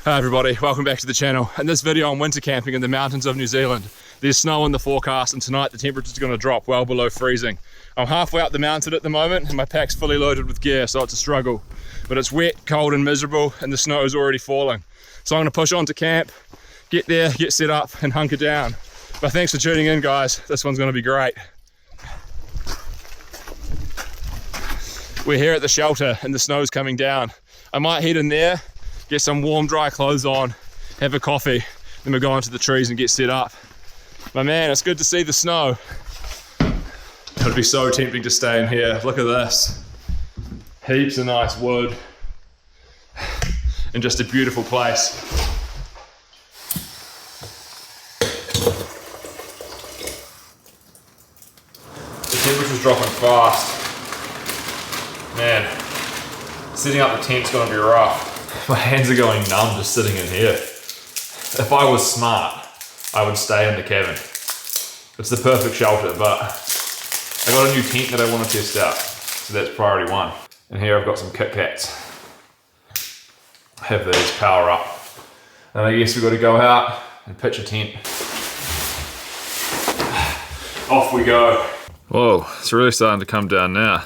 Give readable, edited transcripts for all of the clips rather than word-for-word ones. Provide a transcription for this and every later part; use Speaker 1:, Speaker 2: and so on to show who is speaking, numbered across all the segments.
Speaker 1: Hi everybody, welcome back to the channel. In this video I'm winter camping in the mountains of New Zealand. There's snow in the forecast and tonight the temperature's going to drop well below freezing. I'm halfway up the mountain at the moment and my pack's fully loaded with gear, so it's a struggle. But it's wet, cold and miserable and the snow is already falling. So I'm going to push on to camp, get there, get set up and hunker down. But thanks for tuning in guys, this one's going to be great. We're here at the shelter and the snow's coming down. I might head in there, get some warm dry clothes on, have a coffee, then we'll go into the trees and get set up. But man, it's good to see the snow. It would be so tempting to stay in here. Look at this. Heaps of nice wood and just a beautiful place. The temperature's dropping fast. Man, setting up the tent's gonna be rough. My hands are going numb just sitting in here. If I was smart, I would stay in the cabin. It's the perfect shelter, but I got a new tent that I want to test out, so that's priority one. And here I've got some Kit Kats. Have these power up. And I guess we've got to go out and pitch a tent. Off we go. Whoa, it's really starting to come down now.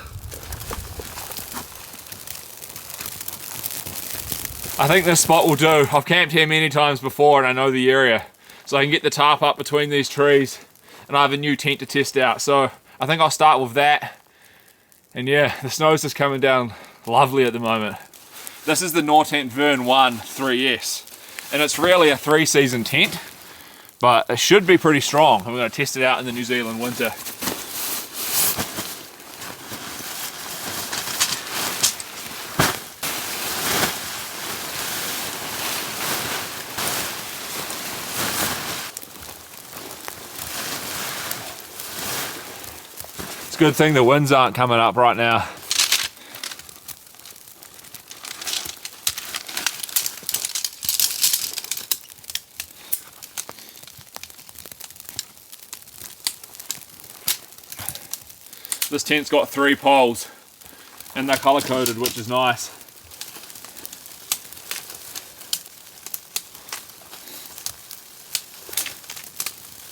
Speaker 1: I think this spot will do. I've camped here many times before and I know the area. So I can get the tarp up between these trees and I have a new tent to test out. So I think I'll start with that. And yeah, the snow's just coming down lovely at the moment. This is the Nortent Vern 1 3S. And it's really a 3-season tent, but it should be pretty strong. I'm going to test it out in the New Zealand winter. It's a good thing the winds aren't coming up right now. This tent's got 3 poles and they're color coded, which is nice.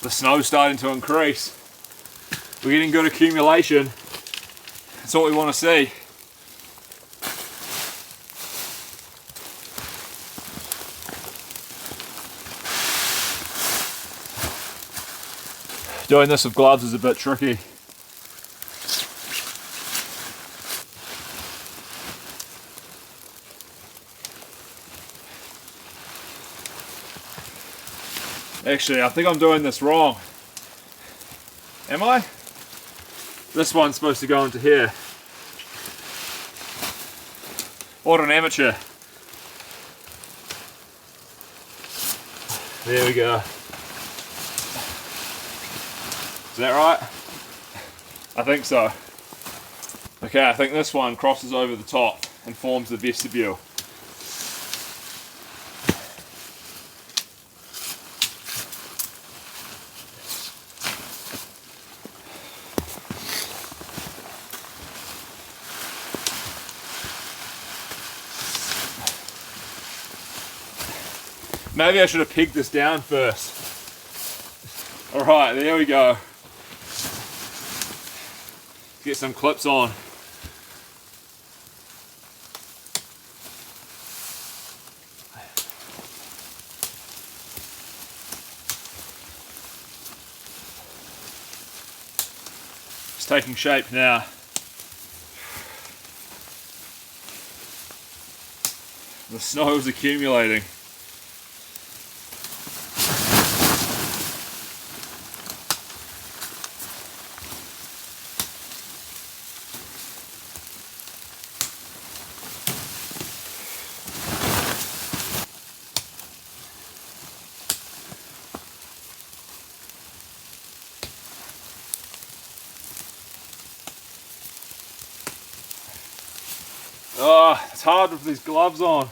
Speaker 1: The snow's starting to increase. We're getting good accumulation. That's what we want to see. Doing this with gloves is a bit tricky. Actually, I think I'm doing this wrong. Am I? This one's supposed to go into here. What an amateur. There we go. Is that right? I think so. Okay, I think this one crosses over the top and forms the vestibule. Maybe I should have pegged this down first. Alright, there we go. Get some clips on. It's taking shape now. The snow is accumulating. Oh, it's hard with these gloves on.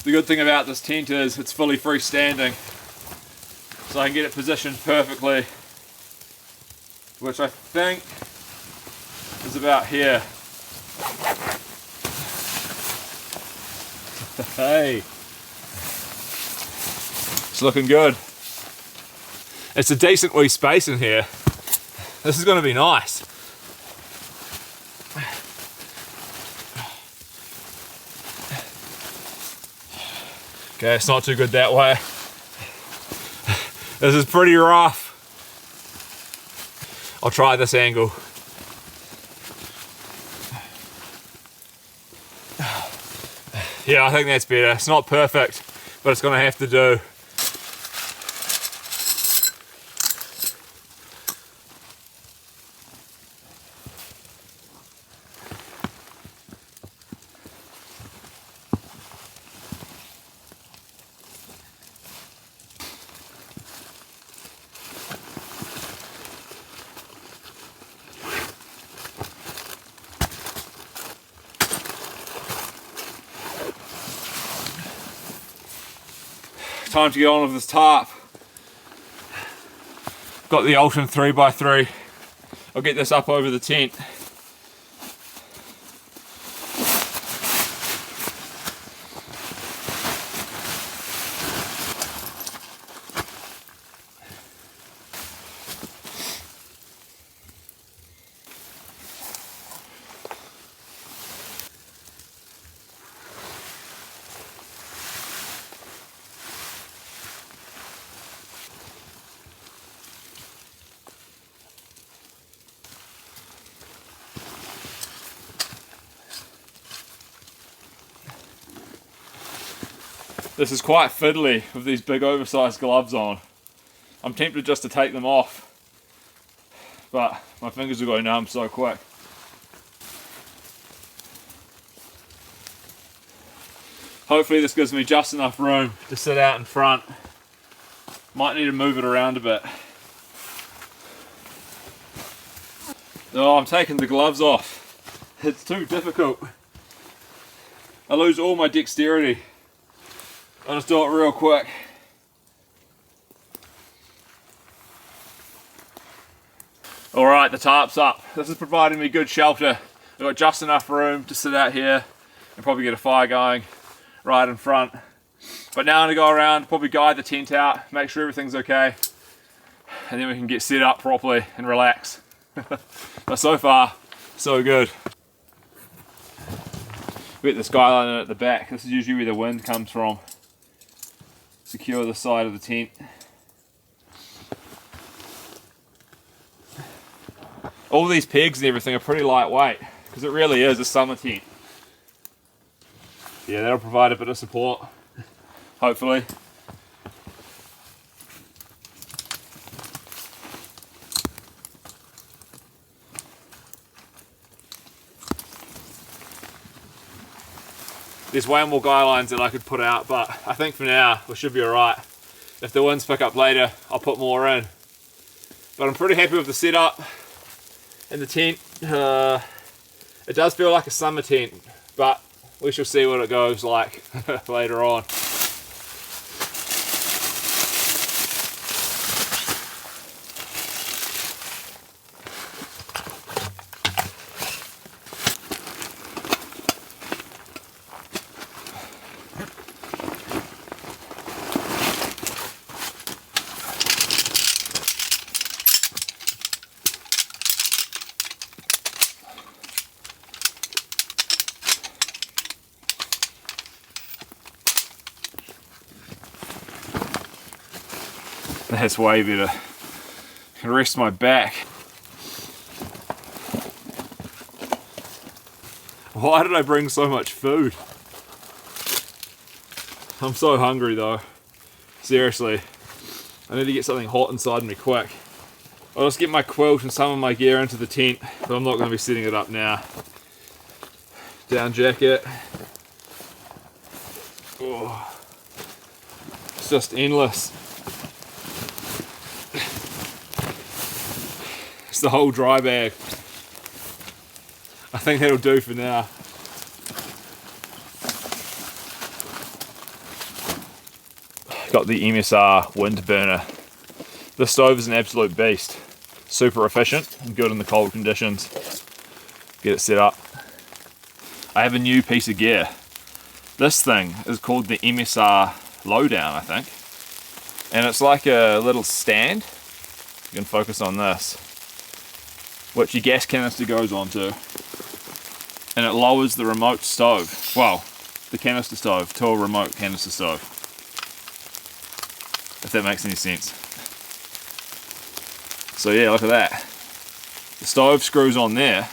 Speaker 1: The good thing about this tent is it's fully freestanding, so I can get it positioned perfectly, which I think is about here. Hey, it's looking good. It's a decent wee space in here. This is going to be nice. Okay, it's not too good that way. This is pretty rough. I'll try this angle. Yeah, I think that's better. It's not perfect, but it's gonna have to do. Time to get on with this tarp. Got the Alton 3x3. I'll get this up over the tent. This is quite fiddly with these big oversized gloves on. I'm tempted just to take them off, but my fingers will go numb so quick. Hopefully this gives me just enough room to sit out in front. Might need to move it around a bit. Oh, I'm taking the gloves off. It's too difficult. I lose all my dexterity. I'll just do it real quick. Alright, the tarp's up. This is providing me good shelter. I've got just enough room to sit out here and probably get a fire going right in front. But now I'm going to go around, probably guide the tent out, make sure everything's okay, and then we can get set up properly and relax. But so far, so good. We get the skyline in at the back. This is usually where the wind comes from. Secure the side of the tent. All these pegs and everything are pretty lightweight because it really is a summer tent. Yeah, that'll provide a bit of support, hopefully. There's way more guy lines that I could put out, but I think for now we should be alright. If the winds pick up later, I'll put more in. But I'm pretty happy with the setup and the tent. It does feel like a summer tent, but we shall see what it goes like later on. That's way better. I can rest my back. Why did I bring so much food? I'm so hungry though. Seriously. I need to get something hot inside me quick. I'll just get my quilt and some of my gear into the tent, but I'm not going to be setting it up now. Down jacket. Oh. It's just endless. It's the whole dry bag. I think that'll do for now. Got the MSR wind burner. This stove is an absolute beast. Super efficient and good in the cold conditions. Get it set up. I have a new piece of gear. This thing is called the MSR Lowdown, I think. And it's like a little stand. You can focus on this, which your gas canister goes onto. And it lowers the remote stove, well, the canister stove to a remote canister stove. If that makes any sense. So yeah, look at that. The stove screws on there,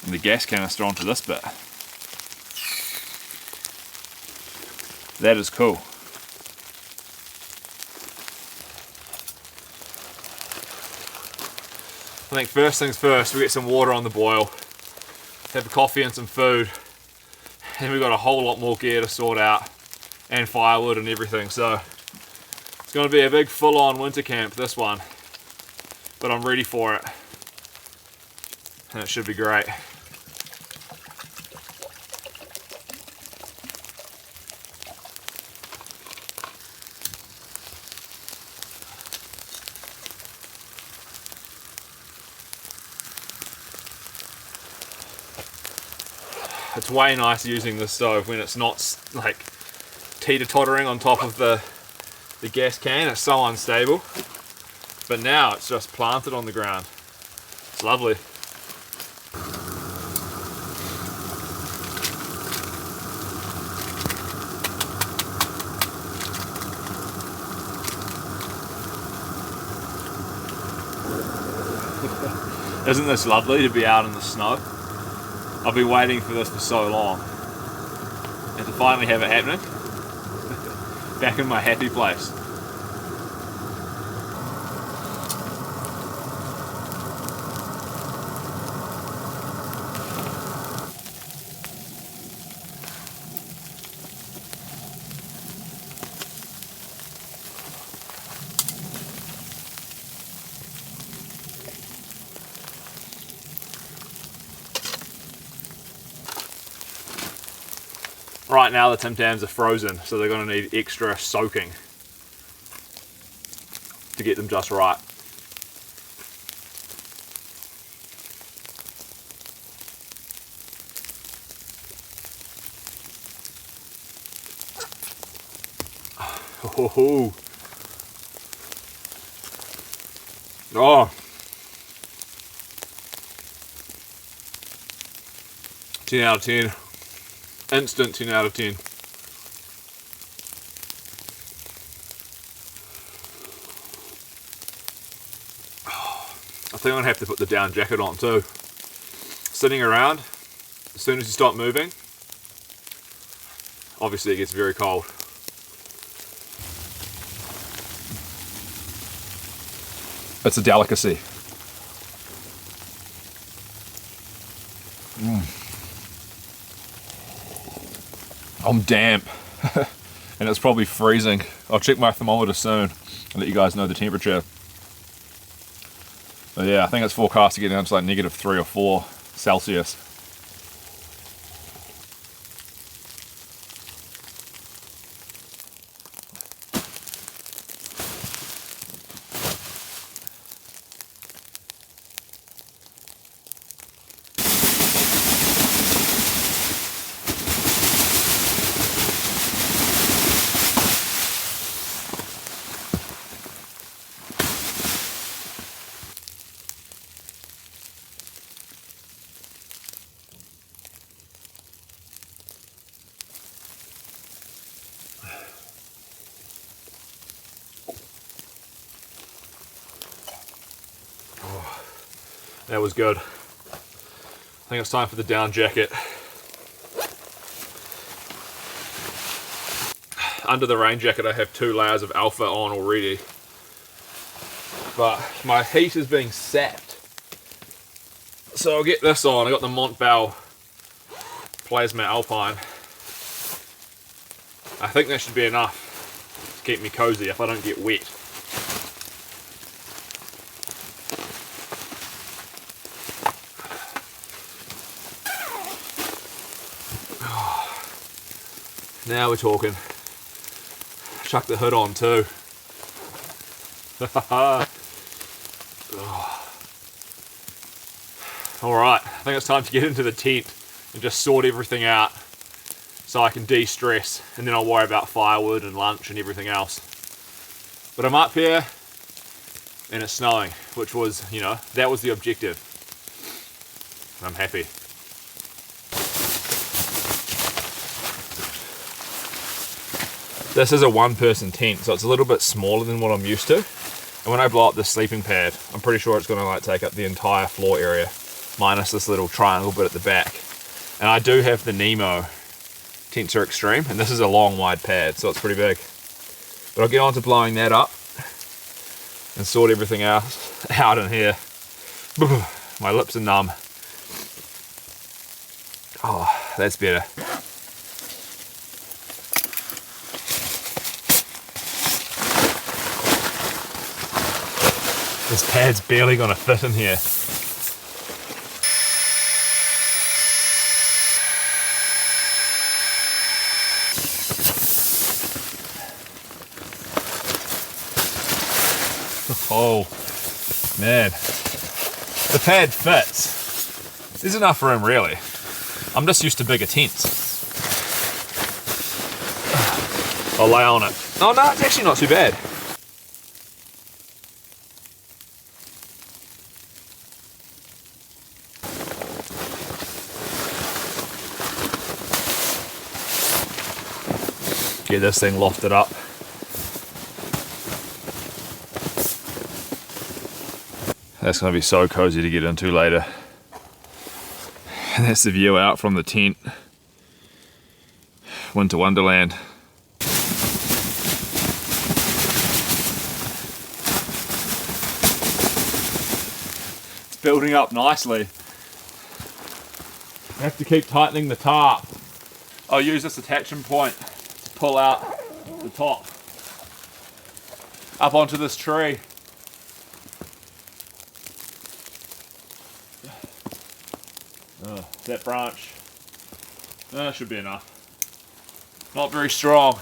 Speaker 1: and the gas canister onto this bit. That is cool. I think first things first, we get some water on the boil, have a coffee and some food, and we've got a whole lot more gear to sort out, and firewood and everything, so it's going to be a big full-on winter camp, this one, but I'm ready for it, and it should be great. It's way nicer using the stove when it's not like teeter-tottering on top of the gas can. It's so unstable. But now it's just planted on the ground. It's lovely. Isn't this lovely to be out in the snow? I've been waiting for this for so long, and to finally have it happening, back in my happy place. Right now the Tim Tams are frozen, so they're going to need extra soaking to get them just right. Oh, oh. 10 out of 10. Instant 10 out of 10. I think I'm going to have to put the down jacket on too. Sitting around, as soon as you stop moving, obviously it gets very cold. It's a delicacy. I'm damp, and it's probably freezing. I'll check my thermometer soon and let you guys know the temperature. But yeah, I think it's forecast to get down to like -3 or 4 Celsius. That was good. I think it's time for the down jacket. Under the rain jacket I have 2 layers of alpha on already, but my heat is being sapped. So I'll get this on. I got the Montbell Plasma Alpine. I think that should be enough to keep me cozy if I don't get wet. Now we're talking. Chuck the hood on too. Alright, I think it's time to get into the tent and just sort everything out so I can de-stress, and then I'll worry about firewood and lunch and everything else. But I'm up here and it's snowing, which was, you know, that was the objective. And I'm happy. This is a one-person tent, so it's a little bit smaller than what I'm used to. And when I blow up this sleeping pad, I'm pretty sure it's going to like take up the entire floor area, minus this little triangle bit at the back. And I do have the Nemo Tensor Extreme, and this is a long wide pad, so it's pretty big. But I'll get on to blowing that up and sort everything else out in here. My lips are numb. Oh, that's better. This pad's barely gonna fit in here. Oh, man. The pad fits. There's enough room, really. I'm just used to bigger tents. I'll lay on it. Oh no, it's actually not too bad. Get this thing lofted up. That's going to be so cozy to get into later. And that's the view out from the tent. Winter Wonderland. It's building up nicely. I have to keep tightening the tarp. I'll use this attachment point to pull out the top up onto this tree. That branch should be enough. Not very strong.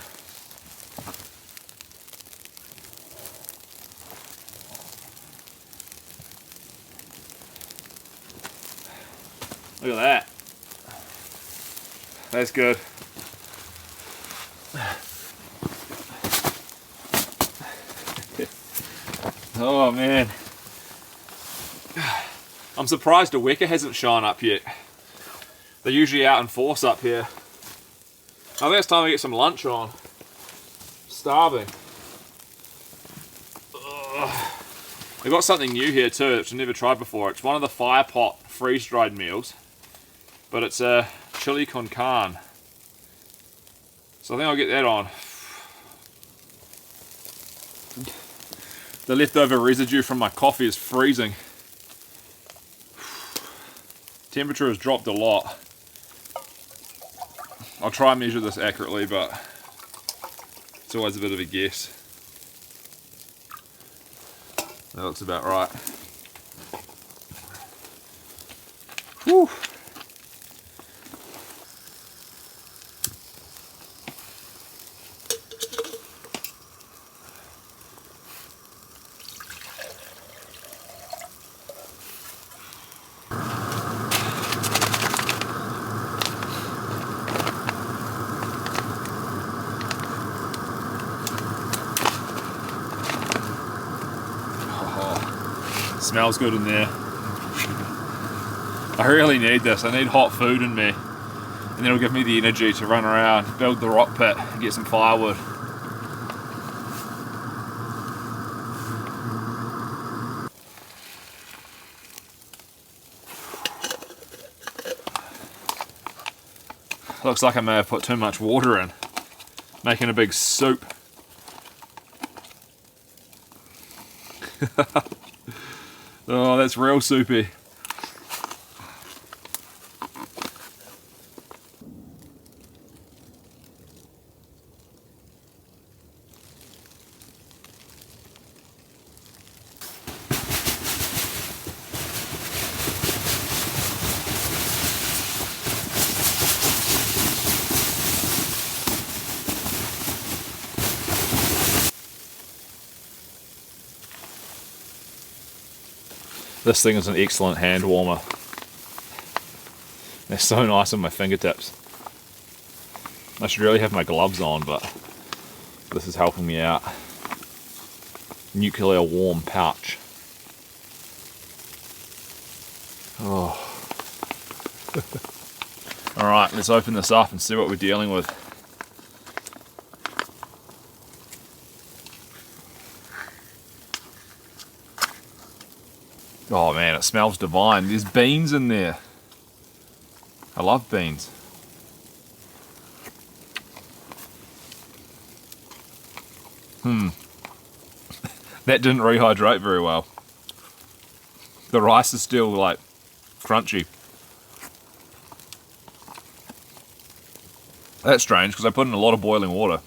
Speaker 1: Look at that. That's good. Oh man. I'm surprised a Weka hasn't shown up yet. They're usually out in force up here. I think it's time to get some lunch on. Starving. Ugh. They've got something new here too, which I've never tried before. It's one of the fire pot freeze-dried meals, but it's a chili con carne. So I think I'll get that on. The leftover residue from my coffee is freezing. Temperature has dropped a lot. I'll try and measure this accurately, but it's always a bit of a guess. That looks about right. Whew. Smells good in there. I really need this. I need hot food in me, and then it'll give me the energy to run around, build the rock pit, and get some firewood. Looks like I may have put too much water in, making a big soup. Oh, that's real soupy. This thing is an excellent hand warmer. They're so nice on my fingertips. I should really have my gloves on, but this is helping me out. Nuclear warm pouch. Oh. Alright, let's open this up and see what we're dealing with. Oh man, it smells divine. There's beans in there. I love beans. That didn't rehydrate very well. The rice is still like crunchy. That's strange because I put in a lot of boiling water.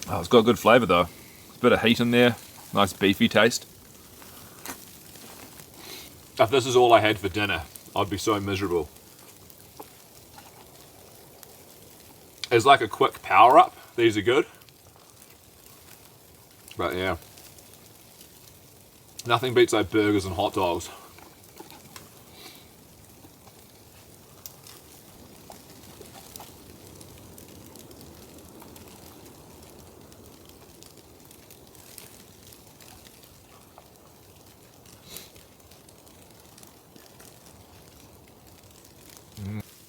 Speaker 1: Oh, it's got good flavour though. A bit of heat in there, nice beefy taste. If this is all I had for dinner, I'd be so miserable. It's like a quick power up. These are good. But yeah. Nothing beats like burgers and hot dogs.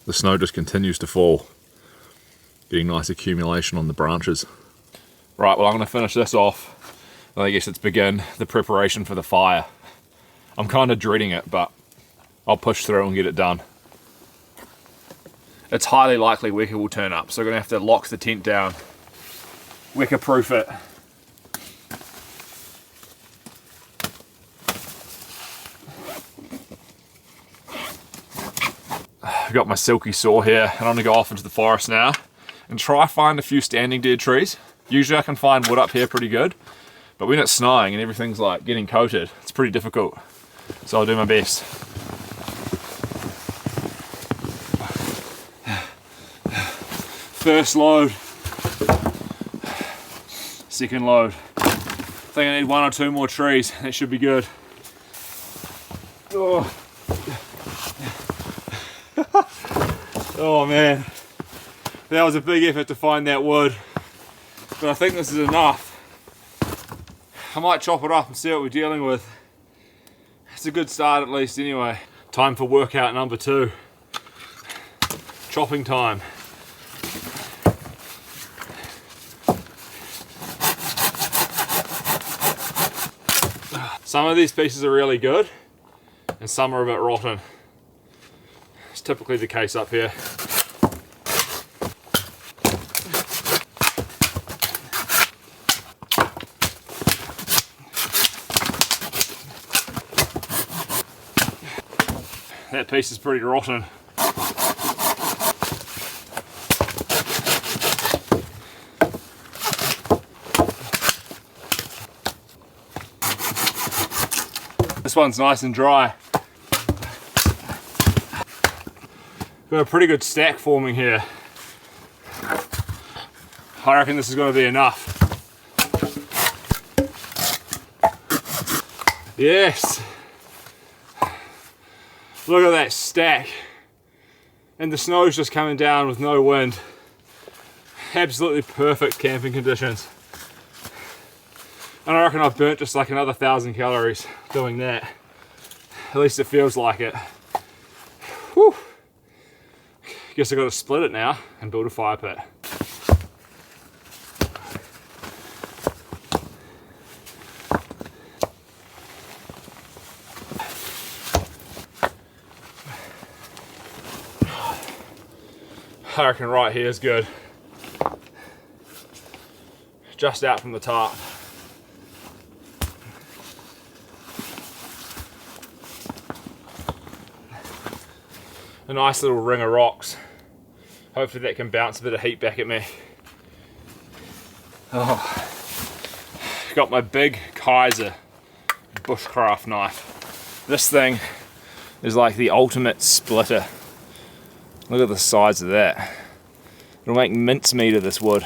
Speaker 1: The snow just continues to fall. Getting nice accumulation on the branches. Right, well I'm going to finish this off. I guess it's begin the preparation for the fire. I'm kind of dreading it, but I'll push through and get it done. It's highly likely Weka will turn up, so we're going to have to lock the tent down. Weka proof it. I've got my silky saw here, and I'm going to go off into the forest now and try find a few standing dead trees. Usually I can find wood up here pretty good, but when it's snowing and everything's like getting coated, it's pretty difficult. So I'll do my best. First load. Second load. I think I need 1 or 2 more trees. That should be good. Oh. Oh man, that was a big effort to find that wood, but I think this is enough. I might chop it up and see what we're dealing with. It's a good start at least anyway. Time for workout number 2. Chopping time. Some of these pieces are really good and some are a bit rotten. It's typically the case up here. That piece is pretty rotten. This one's nice and dry. Got a pretty good stack forming here. I reckon this is going to be enough. Yes! Look at that stack. And the snow's just coming down with no wind. Absolutely perfect camping conditions. And I reckon I've burnt just like another 1,000 calories doing that. At least it feels like it. Whew. Guess I've got to split it now and build a fire pit. I reckon right here is good. Just out from the tarp. A nice little ring of rocks. Hopefully that can bounce a bit of heat back at me. Oh. Got my big Kaiser bushcraft knife. This thing is like the ultimate splitter. Look at the size of that. It'll make mincemeat of this wood.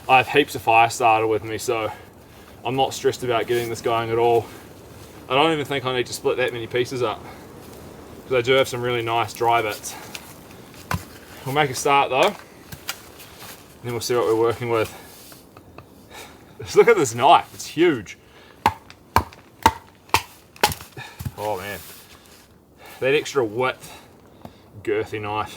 Speaker 1: I have heaps of fire starter with me, so I'm not stressed about getting this going at all. I don't even think I need to split that many pieces up. because I do have some really nice dry bits. We'll make a start though, and then we'll see what we're working with. Just look at this knife, it's huge. Oh man, that extra width, girthy knife.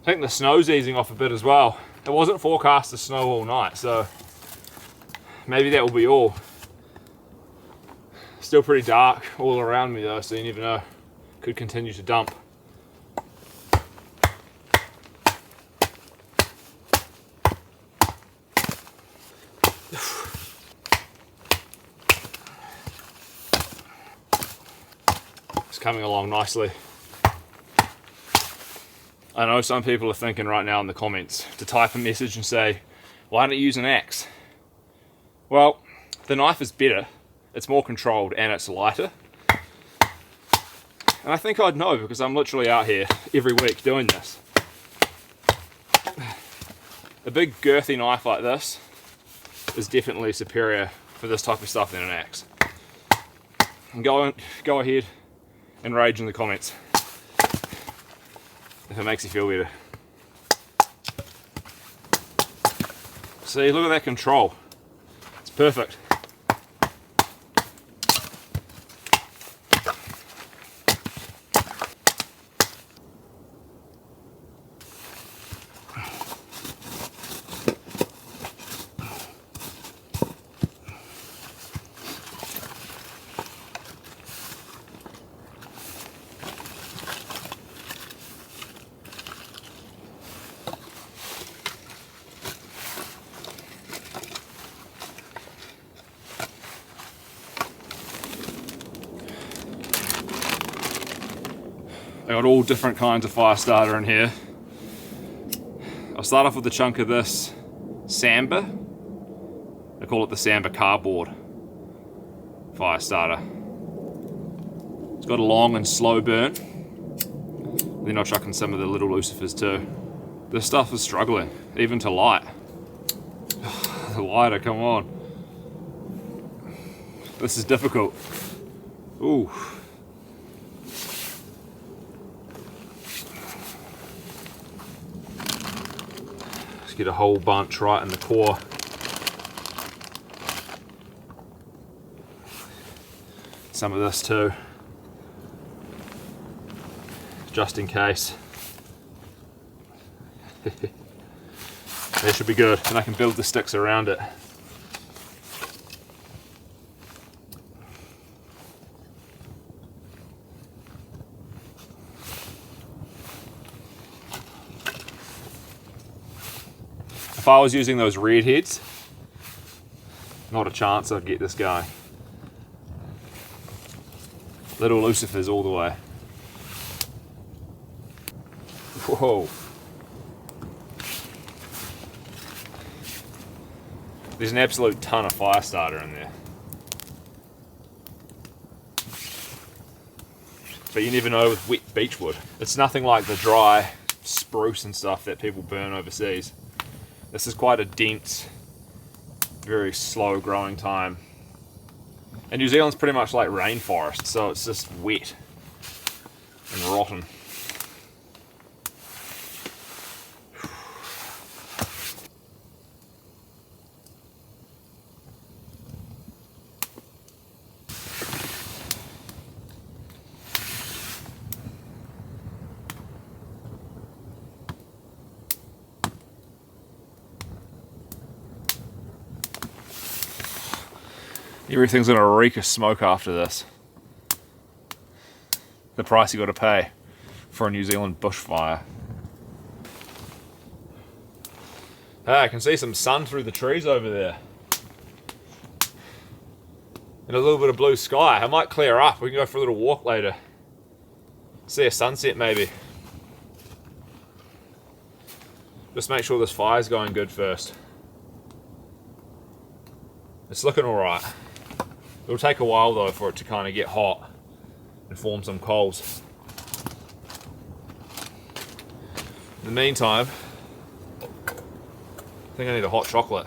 Speaker 1: I think the snow's easing off a bit as well. It wasn't forecast to snow all night, so maybe that will be all. Still pretty dark all around me though, so you never know. Could continue to dump. It's coming along nicely. I know some people are thinking right now in the comments to type a message and say, why don't you use an axe? Well, the knife is better, it's more controlled and it's lighter. And I think I'd know because I'm literally out here every week doing this. A big girthy knife like this is definitely superior for this type of stuff than an axe. And go ahead and rage in the comments if it makes you feel better. See, look at that control. It's perfect. I got all different kinds of fire starter in here. I'll start off with a chunk of this Samba. They call it the Samba cardboard fire starter. It's got a long and slow burn. Then I'll chuck in some of the little lucifers too. This stuff is struggling, even to light. The lighter, come on. This is difficult. Ooh. Get a whole bunch right in the core. Some of this too, just in case. That should be good, and I can build the sticks around it. If I was using those red heads, not a chance I'd get this guy. Little lucifers all the way. Whoa. There's an absolute ton of fire starter in there. But you never know with wet beechwood. It's nothing like the dry spruce and stuff that people burn overseas. This is quite a dense, very slow growing time. And New Zealand's pretty much like rainforest, so it's just wet and rotten. Everything's gonna reek of smoke after this. The price you gotta pay for a New Zealand bushfire. Hey, I can see some sun through the trees over there. And a little bit of blue sky. I might clear up. We can go for a little walk later. See a sunset maybe. Just make sure this fire's going good first. It's looking alright. It'll take a while though for it to kind of get hot and form some coals. In the meantime, I think I need a hot chocolate.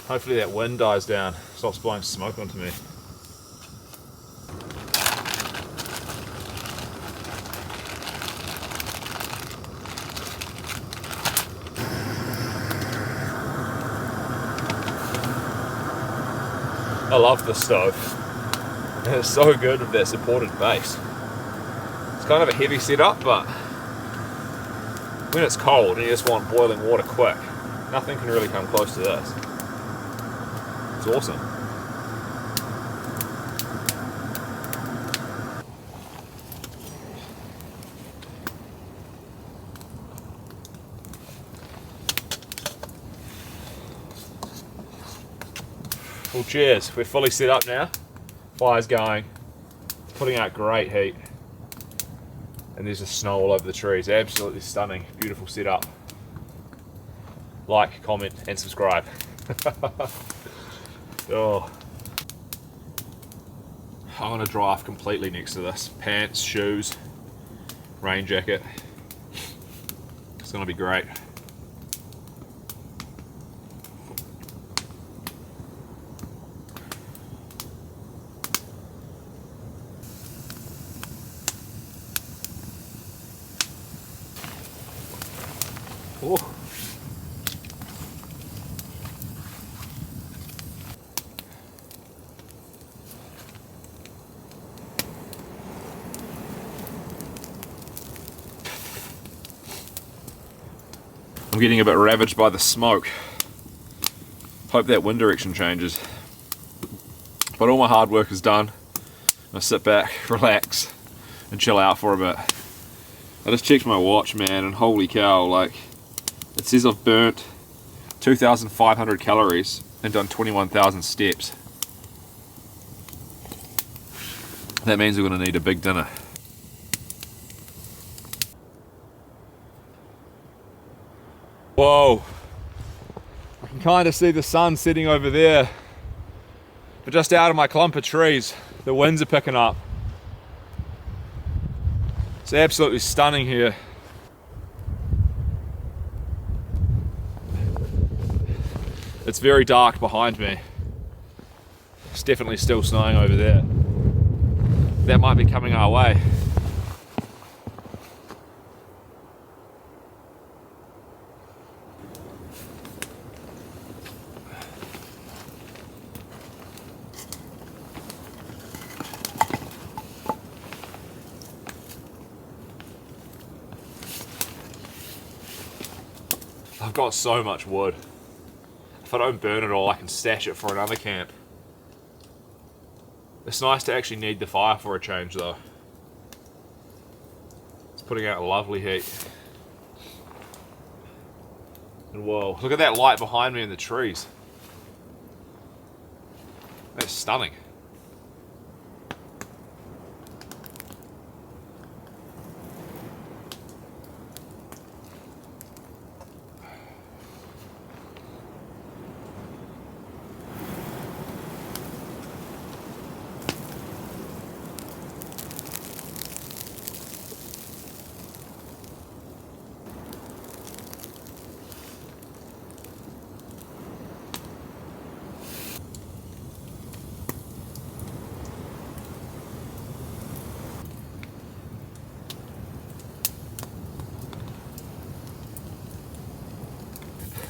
Speaker 1: Hopefully that wind dies down, stops blowing smoke onto me. I love this stove. It's so good with that supported base. It's kind of a heavy setup, but when it's cold and you just want boiling water quick, nothing can really come close to this. It's awesome. Well, cheers. We're fully set up now. Fire's going. It's putting out great heat. And there's just snow all over the trees. Absolutely stunning. Beautiful setup. Like, comment, and subscribe. Oh. I'm gonna dry off completely next to this. Pants, shoes, rain jacket. It's gonna be great. Oh. I'm getting a bit ravaged by the smoke. Hope that wind direction changes. But all my hard work is done. I sit back, relax, and chill out for a bit. I just checked my watch, man, and holy cow, like, it says I've burnt 2,500 calories and done 21,000 steps. That means we're going to need a big dinner. Whoa, I can kind of see the sun setting over there, but just out of my clump of trees, the winds are picking up. It's absolutely stunning here. It's very dark behind me. It's definitely still snowing over there. That might be coming our way. I've got so much wood. If I don't burn it all, I can stash it for another camp. It's nice to actually need the fire for a change though. It's putting out a lovely heat. And whoa, look at that light behind me in the trees. That's stunning.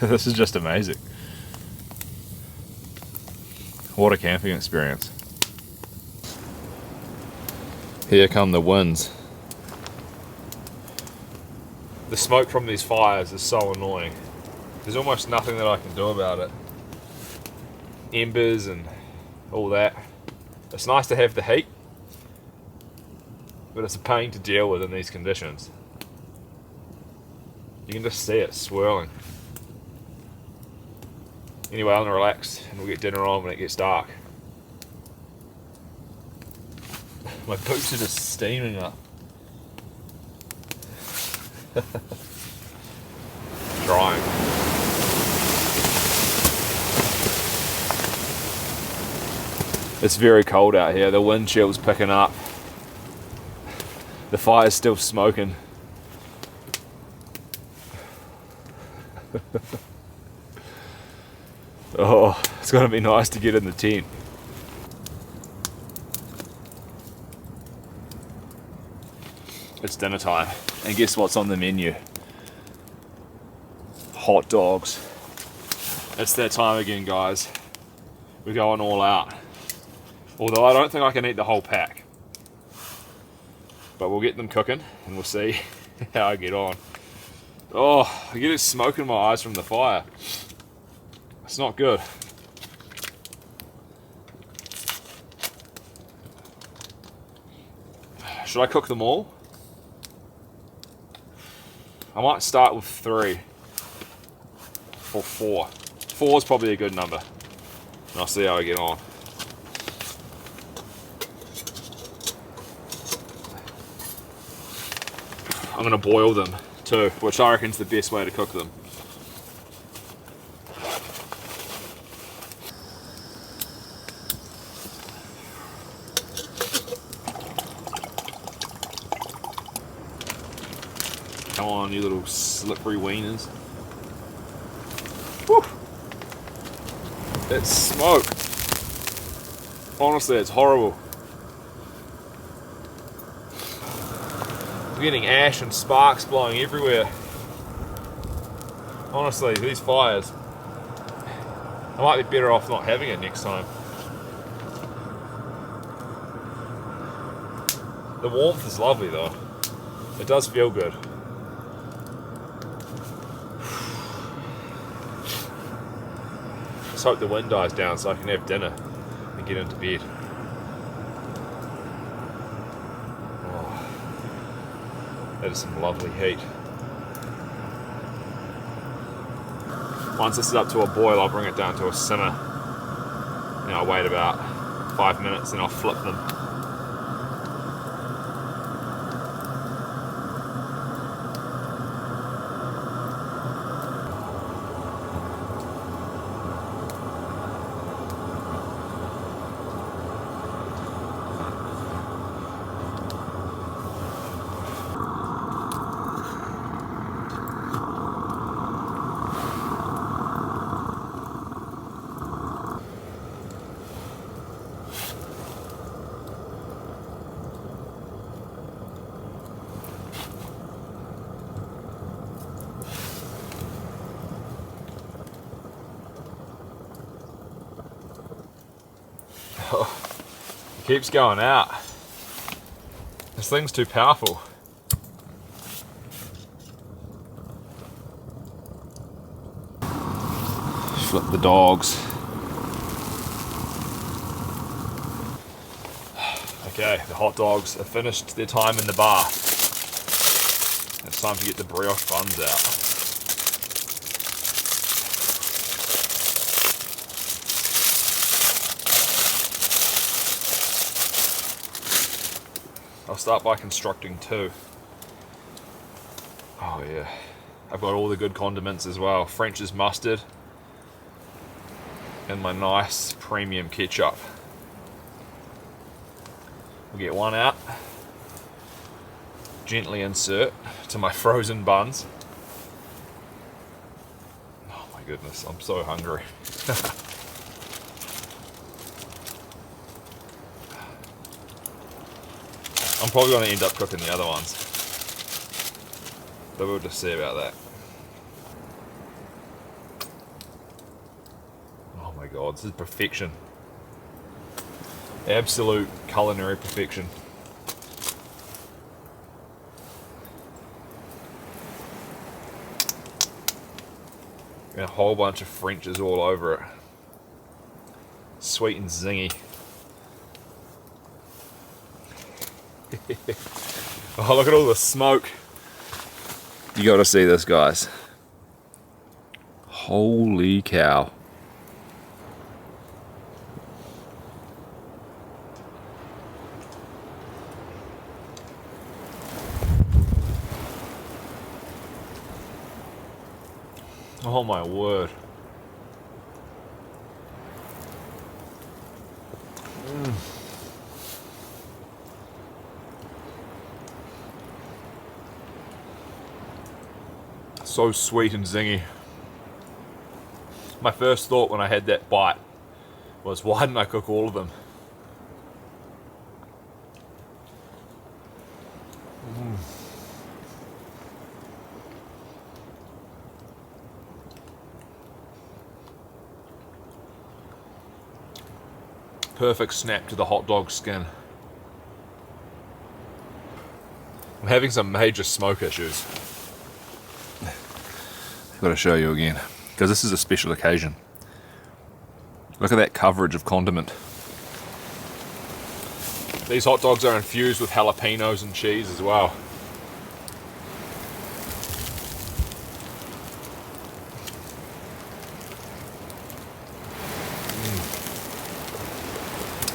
Speaker 1: This is just amazing. What a camping experience. Here come the winds. The smoke from these fires is so annoying. There's almost nothing that I can do about it. Embers and all that. It's nice to have the heat, but it's a pain to deal with in these conditions. You can just see it swirling. Anyway, I'm gonna relax and we'll get dinner on when it gets dark. My boots are just steaming up. Drying. It's very cold out here. The wind chill's picking up. The fire's still smoking. Oh, it's gonna be nice to get in the tent. It's dinner time, and guess what's on the menu? Hot dogs. It's that time again, guys. We're going all out. Although I don't think I can eat the whole pack. But we'll get them cooking, and we'll see how I get on. Oh, I get it smoke in my eyes from the fire. It's not good. Should I cook them all? I might start with 3 or 4. 4 is probably a good number, and I'll see how I get on. I'm going to boil them too, which I reckon is the best way to cook them. Come on, you little slippery wieners. Whew. It's smoke. Honestly, it's horrible. I'm getting ash and sparks blowing everywhere. Honestly, these fires. I might be better off not having it next time. The warmth is lovely though. It does feel good. Just hope the wind dies down so I can have dinner and get into bed. Oh, that is some lovely heat. Once this is up to a boil, I'll bring it down to a simmer. And I'll wait about 5 minutes and I'll flip them. It keeps going out. This thing's too powerful. Flip the dogs. Okay, the hot dogs have finished their time in the bath. It's time to get the brioche buns out. I'll start by constructing 2. Oh yeah, I've got all the good condiments as well. French's mustard and my nice premium ketchup. We'll get one out, gently insert to my frozen buns. Oh my goodness, I'm so hungry. I'm probably going to end up cooking the other ones, but we'll just see about that. Oh my god, this is perfection. Absolute culinary perfection. And a whole bunch of French's all over it. Sweet and zingy. Oh, look at all the smoke. You gotta see this, guys. Holy cow. Oh my word. So sweet and zingy. My first thought when I had that bite was, why didn't I cook all of them? Perfect snap to the hot dog skin. I'm having some major smoke issues. I've got to show you again, because this is a special occasion. Look at that coverage of condiment. These hot dogs are infused with jalapenos and cheese as well.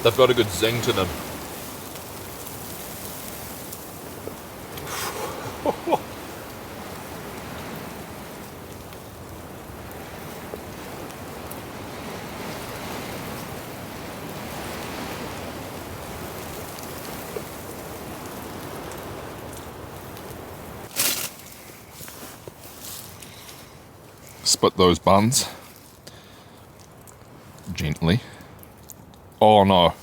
Speaker 1: They've got a good zing to them. Split those buns gently. Oh no.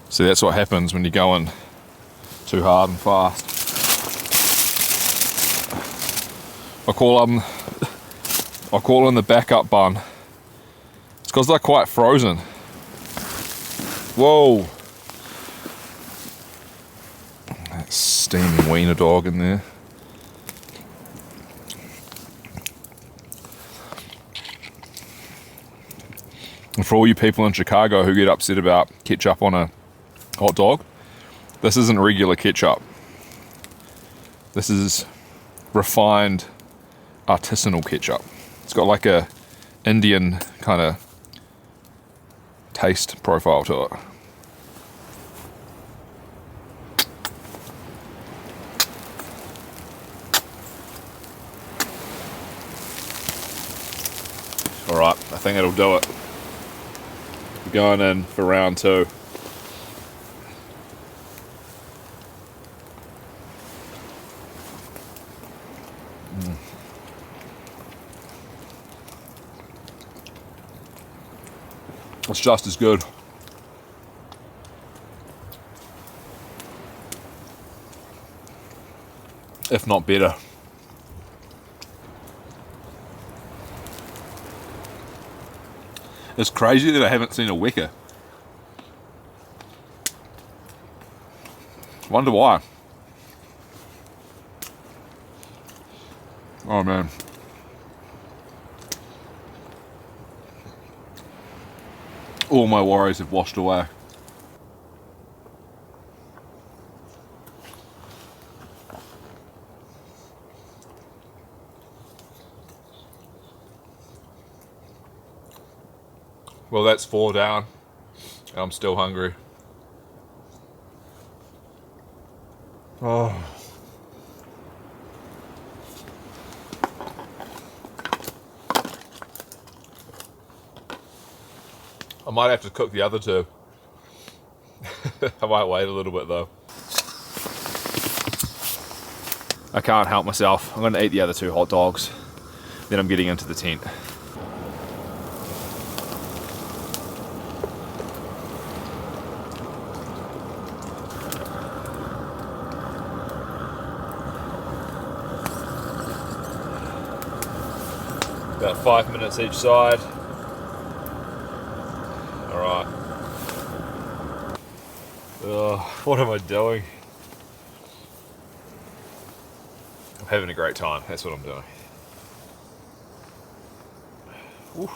Speaker 1: See, that's what happens when you go in too hard and fast. I call them the backup bun. It's because they're quite frozen. Whoa. That steaming wiener dog in there. And for all you people in Chicago who get upset about ketchup on a hot dog, this isn't regular ketchup. This is refined artisanal ketchup. It's got like a Indian kind of taste profile to it. Alright, I think it'll do it. We're going in for round 2. It's just as good. If not better. It's crazy that I haven't seen a wicker. Wonder why. Oh man. All my worries have washed away. Well, that's 4 down, and I'm still hungry. Oh. I might have to cook the other 2. I might wait a little bit though. I can't help myself. I'm going to eat the other 2 hot dogs. Then I'm getting into the tent. About 5 minutes each side. Alright. What am I doing? I'm having a great time. That's what I'm doing. Oof.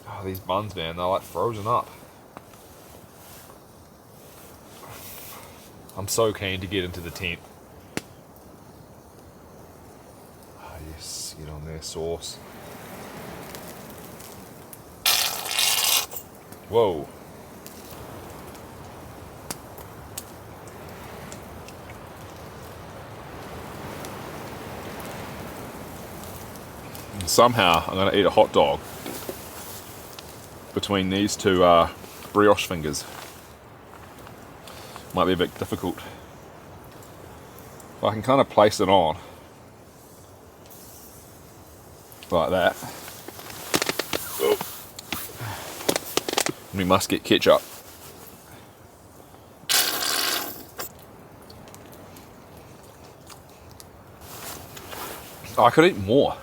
Speaker 1: Oh, these buns, man, they're like frozen up. I'm so keen to get into the tent. Oh, yes, get on there, sauce. Whoa. And somehow I'm going to eat a hot dog between these 2 brioche fingers. Might be a bit difficult. I can kind of place it on like that. Oh. We must get ketchup. I could eat more.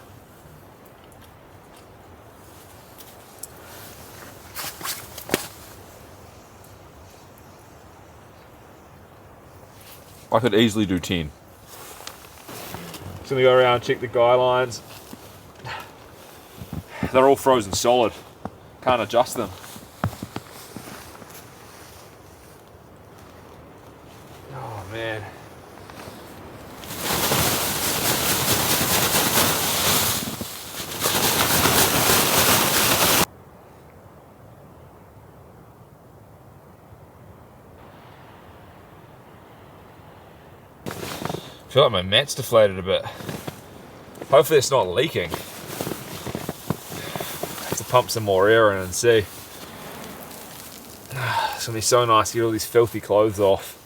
Speaker 1: I could easily do 10. Just gonna go around and check the guy lines. They're all frozen solid. Can't adjust them. Oh man. I feel like my mat's deflated a bit. Hopefully it's not leaking. Have to pump some more air in and see. It's gonna be so nice to get all these filthy clothes off.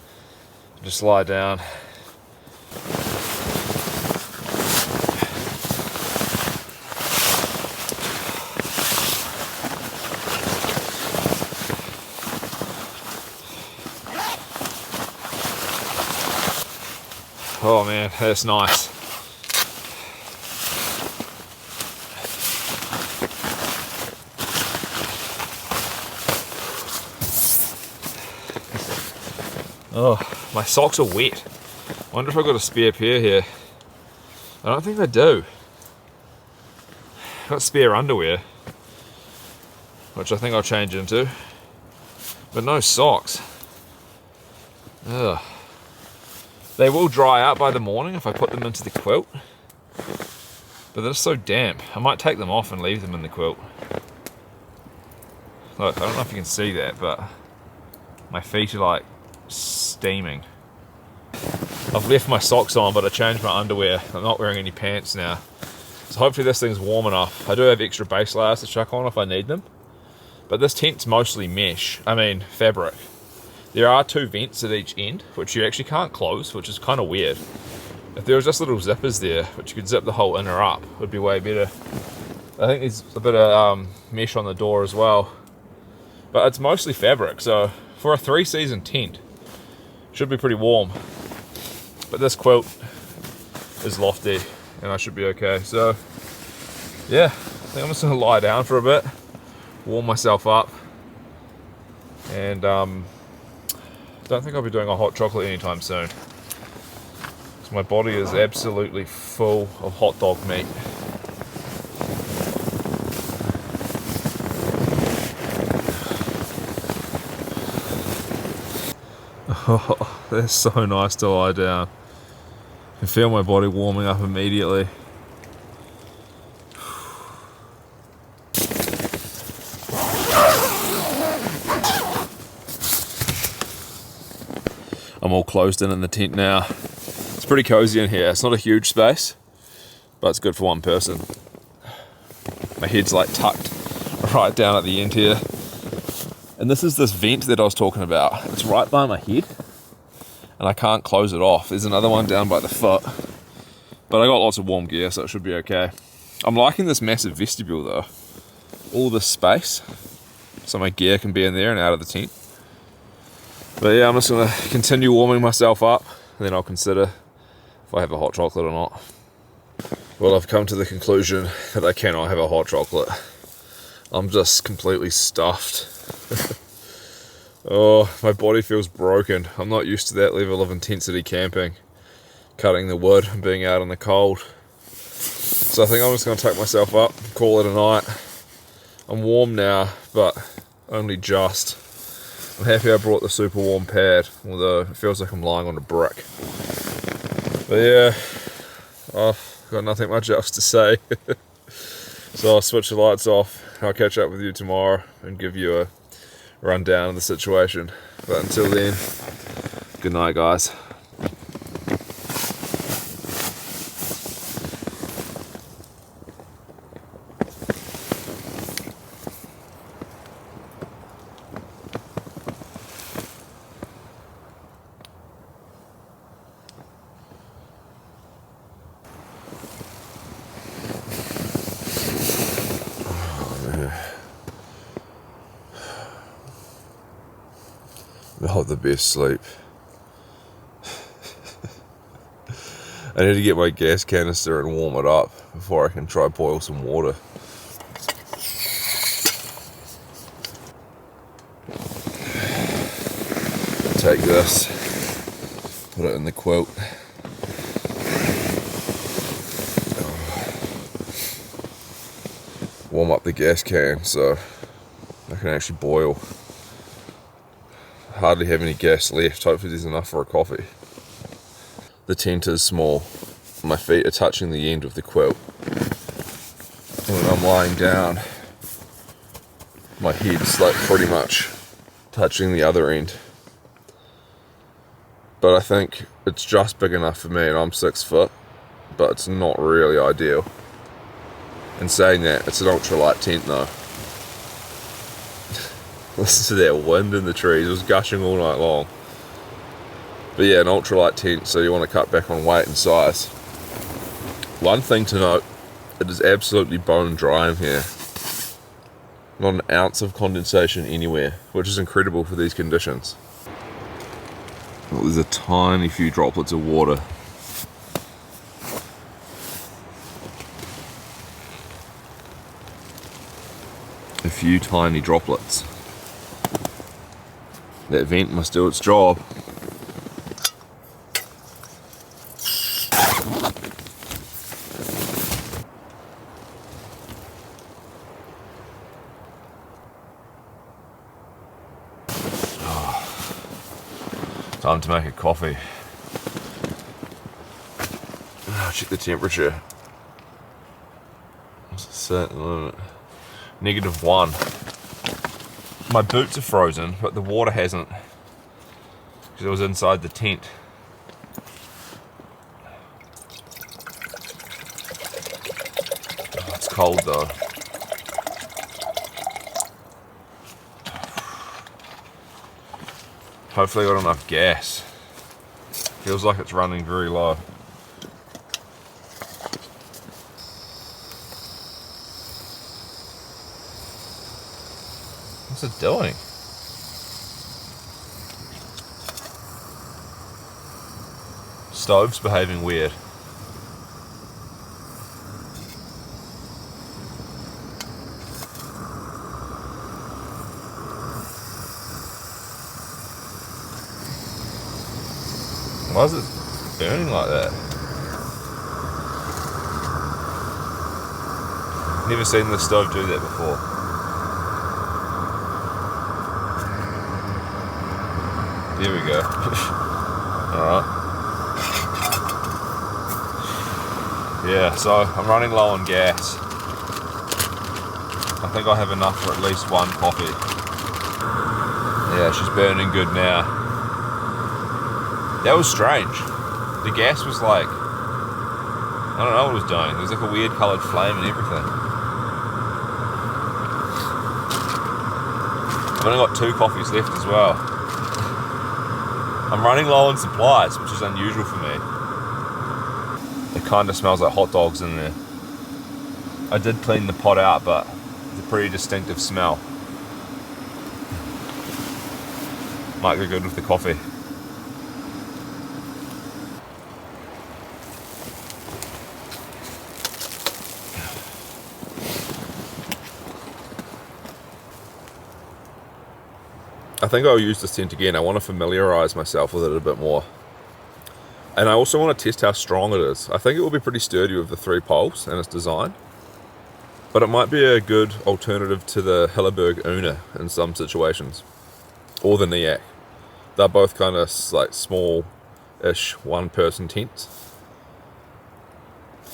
Speaker 1: Just lie down. Oh man, that's nice. Oh, my socks are wet. Wonder if I've got a spare pair here. I don't think I do. Got spare underwear, which I think I'll change into, but no socks. Ugh. They will dry out by the morning if I put them into the quilt, but they're so damp. I might take them off and leave them in the quilt. Look, I don't know if you can see that, but my feet are like steaming. I've left my socks on, but I changed my underwear. I'm not wearing any pants now. So hopefully this thing's warm enough. I do have extra base layers to chuck on if I need them, but this tent's mostly fabric. There are 2 vents at each end, which you actually can't close, which is kind of weird. If there was just little zippers there, which you could zip the whole inner up, would be way better. I think there's a bit of mesh on the door as well. But it's mostly fabric, so for a 3-season tent, should be pretty warm. But this quilt is lofty, and I should be okay. So, yeah, I think I'm just gonna lie down for a bit, warm myself up, and don't think I'll be doing a hot chocolate anytime soon. So my body is absolutely full of hot dog meat. Oh, that's so nice to lie down. I can feel my body warming up immediately. I'm all closed in the tent now. It's pretty cozy in here. It's not a huge space, but it's good for one person. My head's like tucked right down at the end here. And this is this vent that I was talking about. It's right by my head, and I can't close it off. There's another one down by the foot, but I got lots of warm gear, so it should be okay. I'm liking this massive vestibule though. All this space, so my gear can be in there and out of the tent. But yeah, I'm just gonna continue warming myself up, and then I'll consider if I have a hot chocolate or not. Well, I've come to the conclusion that I cannot have a hot chocolate. I'm just completely stuffed. Oh, my body feels broken. I'm not used to that level of intensity camping. Cutting the wood and being out in the cold. So I think I'm just gonna tuck myself up, call it a night. I'm warm now, but only just. I'm happy I brought the super warm pad, although it feels like I'm lying on a brick. But yeah, I've got nothing much else to say. So I'll switch the lights off. I'll catch up with you tomorrow and give you a rundown of the situation. But until then, good night, guys.
Speaker 2: Not the best sleep. I need to get my gas canister and warm it up before I can try boil some water. Take this, put it in the quilt. Warm up the gas can so I can actually boil. Hardly have any gas left, hopefully there's enough for a coffee. The tent is small, my feet are touching the end of the quilt. And when I'm lying down, my head's like pretty much touching the other end. But I think it's just big enough for me, and I'm 6 foot, but it's not really ideal. In saying that, it's an ultralight tent though. Listen to that wind in the trees, it was gushing all night long. But yeah, an ultralight tent, so you want to cut back on weight and size. One thing to note, it is absolutely bone dry in here. Not an ounce of condensation anywhere, which is incredible for these conditions. Well, there's a tiny few droplets of water. A few tiny droplets. That vent must do its job. Time to make a coffee. Check the temperature. What's it set at the moment? -1. My boots are frozen, but the water hasn't, because it was inside the tent. Oh, it's cold though. Hopefully I got enough gas. Feels like it's running very low. What's it doing? Stove's behaving weird. Why is it burning like that? Never seen the stove do that before. There we go. Alright. Yeah, so I'm running low on gas. I think I have enough for at least one coffee. Yeah, she's burning good now. That was strange. The gas was like, I don't know what it was doing. There was like a weird coloured flame and everything. I've only got 2 coffees left as well. I'm running low on supplies, which is unusual for me. It kind of smells like hot dogs in there. I did clean the pot out, but it's a pretty distinctive smell. Might go good with the coffee. I think I'll use this tent again. I want to familiarise myself with it a bit more. And I also want to test how strong it is. I think it will be pretty sturdy with the 3 poles and its design. But it might be a good alternative to the Hilleberg Una in some situations. Or the Niak. They're both kind of like small-ish one-person tents.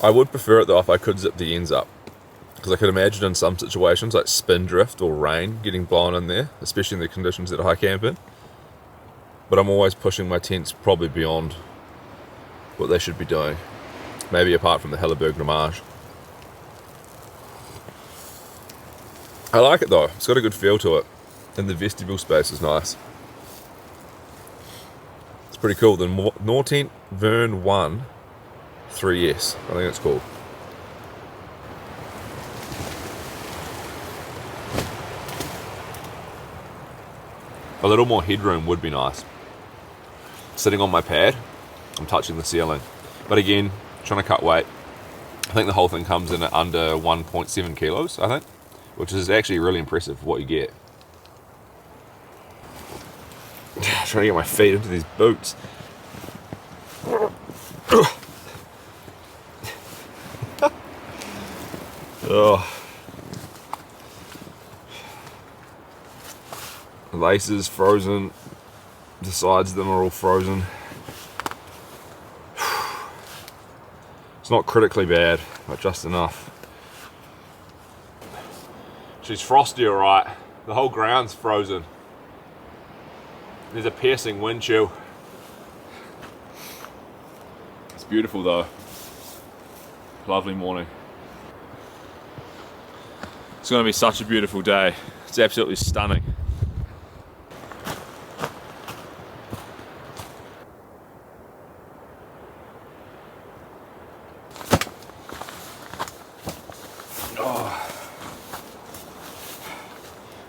Speaker 2: I would prefer it though if I could zip the ends up. Because I could imagine in some situations like spindrift or rain getting blown in there, especially in the conditions that I camp in. But I'm always pushing my tents probably beyond what they should be doing. Maybe apart from the Hilleberg Ramage. I like it though, it's got a good feel to it. And the vestibule space is nice. It's pretty cool. The Nortent Vern 1 3S, I think it's called. A little more headroom would be nice. Sitting on my pad, I'm touching the ceiling. But again, trying to cut weight. I think the whole thing comes in at under 1.7 kilos, I think, which is actually really impressive for what you get. Trying to get my feet into these boots. Oh. The laces frozen. The sides of them are all frozen. It's not critically bad, but just enough. She's frosty, alright. The whole ground's frozen. There's a piercing wind chill. It's beautiful though. Lovely morning. It's going to be such a beautiful day. It's absolutely stunning.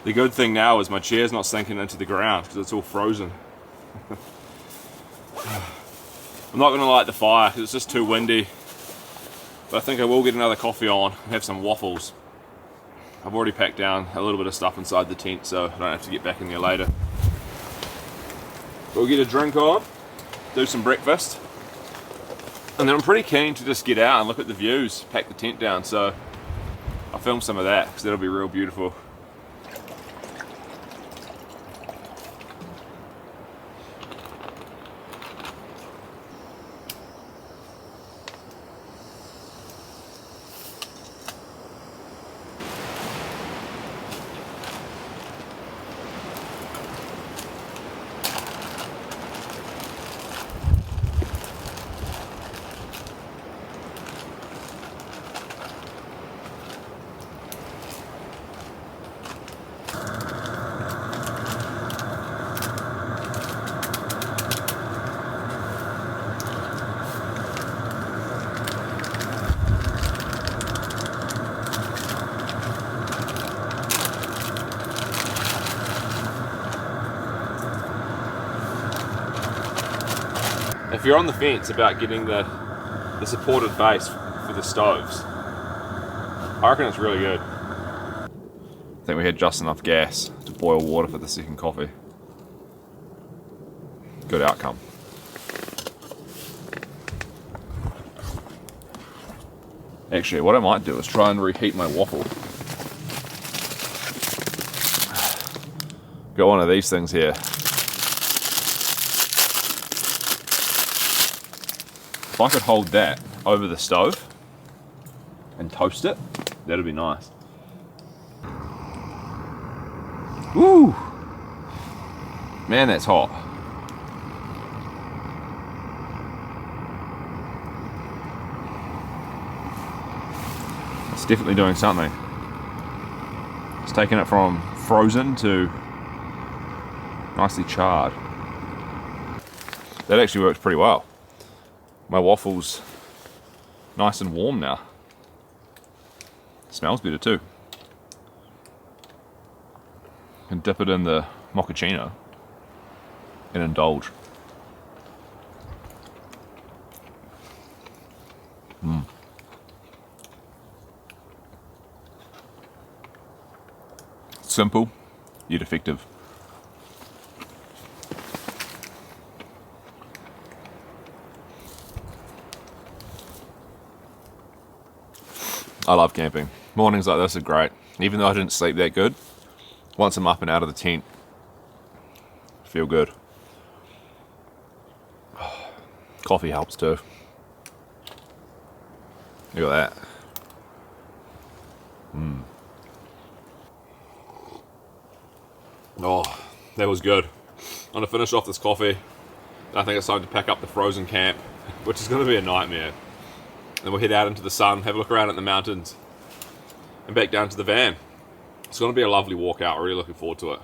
Speaker 2: The good thing now is my chair's not sinking into the ground because it's all frozen. I'm not going to light the fire because it's just too windy, but I think I will get another coffee on and have some waffles. I've already packed down a little bit of stuff inside the tent, so I don't have to get back in there later. We'll get a drink on, do some breakfast, and then I'm pretty keen to just get out and look at the views, pack the tent down, so I'll film some of that because that'll be real beautiful. If you're on the fence about getting the supported base for the stoves, I reckon it's really good. I think we had just enough gas to boil water for the second coffee. Good outcome. Actually, what I might do is try and reheat my waffle. Got one of these things here. If I could hold that over the stove and toast it, that'd be nice. Woo! Man, that's hot. It's definitely doing something. It's taking it from frozen to nicely charred. That actually works pretty well. My waffle's nice and warm now. Smells better too. Can dip it in the mochaccino and indulge. Simple, yet effective. I love camping. Mornings like this are great. Even though I didn't sleep that good, once I'm up and out of the tent, I feel good. Coffee helps too. Look at that. Oh, that was good. I'm gonna finish off this coffee. I think it's time to pack up the frozen camp, which is gonna be a nightmare. Then we'll head out into the sun, have a look around at the mountains, and back down to the van. It's going to be a lovely walk out. We're really looking forward to it.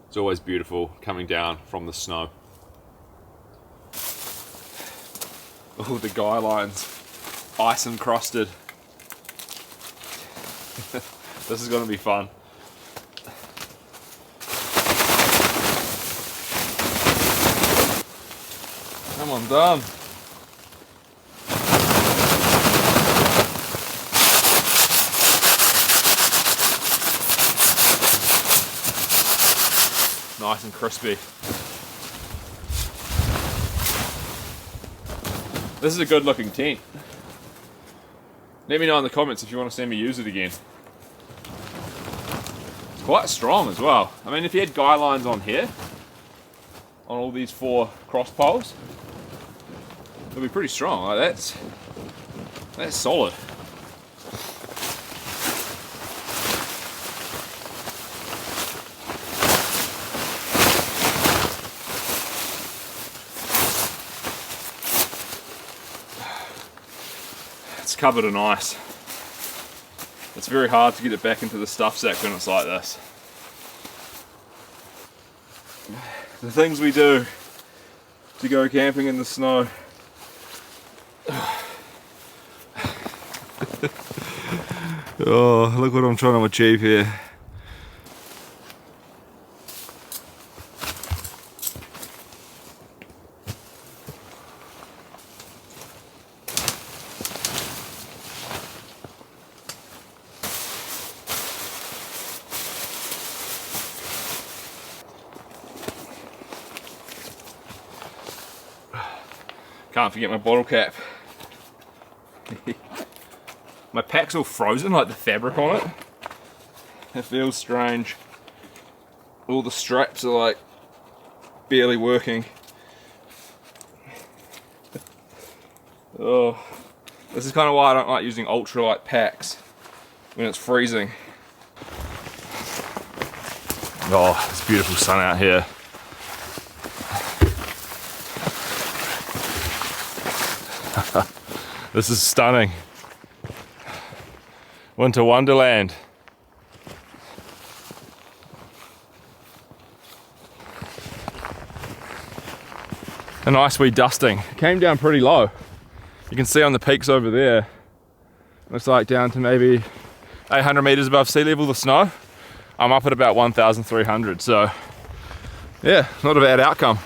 Speaker 2: It's always beautiful coming down from the snow. Oh, the guy lines, ice encrusted. This is going to be fun.
Speaker 1: I'm done. Nice and crispy. This is a good looking tent. Let me know in the comments if you want to see me use it again. It's quite strong as well. I mean, if you had guy lines on here, on all these 4 cross poles, it'll be pretty strong. Like that's solid. It's covered in ice. It's very hard to get it back into the stuff sack when it's like this. The things we do to go camping in the snow. Oh, look what I'm trying to achieve here. Can't forget my bottle cap. My pack's all frozen, like the fabric on it. It feels strange. All the straps are like barely working. Oh, this is kind of why I don't like using ultralight packs when it's freezing. Oh, it's beautiful sun out here. This is stunning. Winter wonderland. A nice wee dusting. It came down pretty low. You can see on the peaks over there, looks like down to maybe 800 meters above sea level, the snow. I'm up at about 1,300, so yeah, not a bad outcome.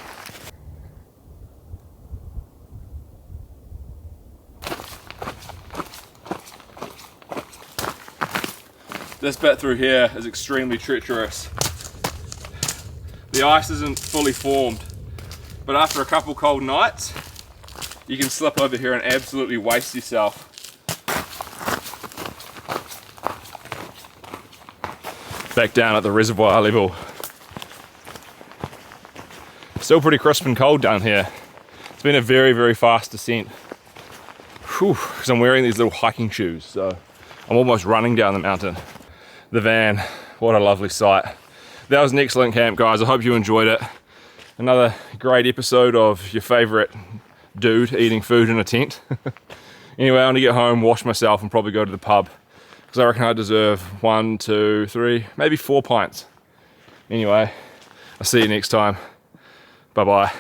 Speaker 1: This bit through here is extremely treacherous. The ice isn't fully formed, but after a couple cold nights, you can slip over here and absolutely waste yourself. Back down at the reservoir level. Still pretty crisp and cold down here. It's been a very, very fast descent. Because I'm wearing these little hiking shoes, so I'm almost running down the mountain. The van, what a lovely sight. That was an excellent camp, guys. I hope you enjoyed it. Another great episode of your favorite dude eating food in a tent. Anyway, I'm gonna get home, wash myself, and probably go to the pub, because I reckon I deserve 1, 2, 3, maybe 4 pints. Anyway, I'll see you next time. Bye bye.